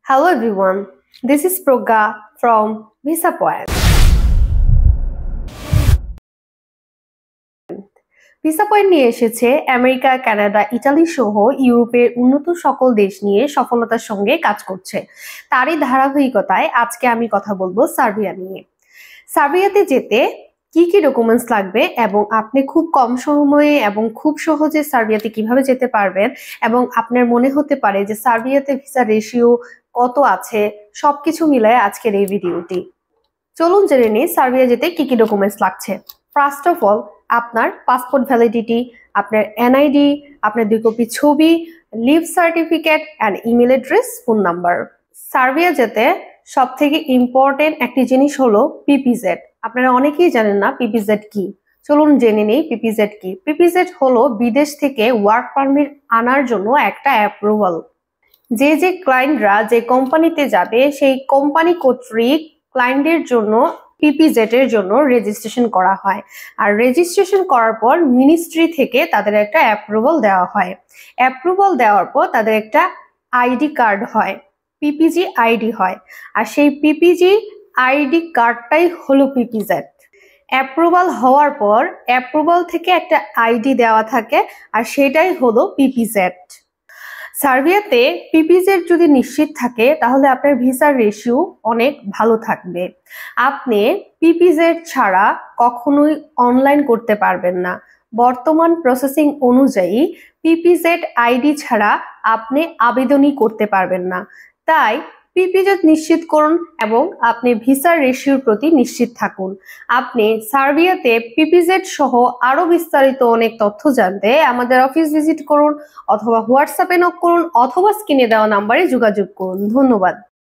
Hello everyone, this is Progga from Visa Point. Visa point নিয়ে এসেছে America, Canada, Italy সহ ইউরোপের উন্নত সকল দেশ নিয়ে সফলতার সঙ্গে কাজ করছে। তারই ধারাবাহিকতায় আজকে আমি কথা বলবো সার্বিয়া নিয়ে। সার্বিয়াতে যেতে কি কি ডকুমেন্টস লাগবে এবং আপনি খুব কম সময়ে এবং খুব সহজে সার্বিয়াতে কিভাবে যেতে পারবেন এবং আপনার মনে হতে পারে যে সার্বিয়াতে ভিসা রেশিও কত আছে, সবকিছু মিলায় আজকের এই ভিডিওটি। চলুন জেনে নিই সার্বিয়া যেতে কি কি ডকুমেন্টস লাগছে। ফার্স্ট অফ অল, আপনার পাসপোর্ট ভ্যালিডিটি, আপনার এনআইডি, আপনার 2 কপি ছবি, leave certificate and email address, phone number. Serbia যেতে সব থেকে ইম্পর্টেন্ট একটি জিনিস হলো পিপিজেড। আপনারা অনেকেই জানেন না পিপিজেড কি। চলুন জেনে নেই পিপিজেড কি। পিপিজেড হলো বিদেশ থেকে ওয়ার্ক পারমিট আনার জন্য একটা অ্যাপ্রুভাল। যে ক্লায়েন্টরা যে কোম্পানিতে যাবে সেই কোম্পানি কর্তৃক ক্লায়েন্টের জন্য পিপিজেড এর জন্য রেজিস্ট্রেশন করা হয়। আর রেজিস্ট্রেশন করার পর মিনিস্ট্রি থেকে তাদের একটা অ্যাপ্রুভাল দেওয়া হয়। অ্যাপ্রুভাল দেওয়ার পর তাদের একটা আইডি কার্ড হয়, পিপিজি আইডি হয়। আর সেই পিপিজি আইডি কার্ডটাই হলো পিপিজেড। অ্যাপ্রুভাল হওয়ার পর অ্যাপ্রুভাল থেকে একটা আইডি দেওয়া থাকে, আর সেটাই হলো পিপিজেড। সার্বিয়াতে পিপিজেড যদি নিশ্চিত থাকে তাহলে আপনার ভিসার রেশিও অনেক ভালো থাকবে। আপনি পিপিজেড ছাড়া কখনোই অনলাইন করতে পারবেন না। বর্তমান প্রসেসিং অনুযায়ী পিপিজেড আইডি ছাড়া আপনি আবেদনই করতে পারবেন না। তাই পিপিজেড নিশ্চিত করুন এবং আপনি ভিসার রেশিওর প্রতি নিশ্চিত থাকুন। আপনি সার্বিয়াতে পিপিজেড সহ আরো বিস্তারিত অনেক তথ্য জানতে আমাদের অফিস ভিজিট করুন অথবা হোয়াটসঅ্যাপে নক করুন অথবা স্ক্রিনে দেওয়া নাম্বারে যোগাযোগ করুন। ধন্যবাদ।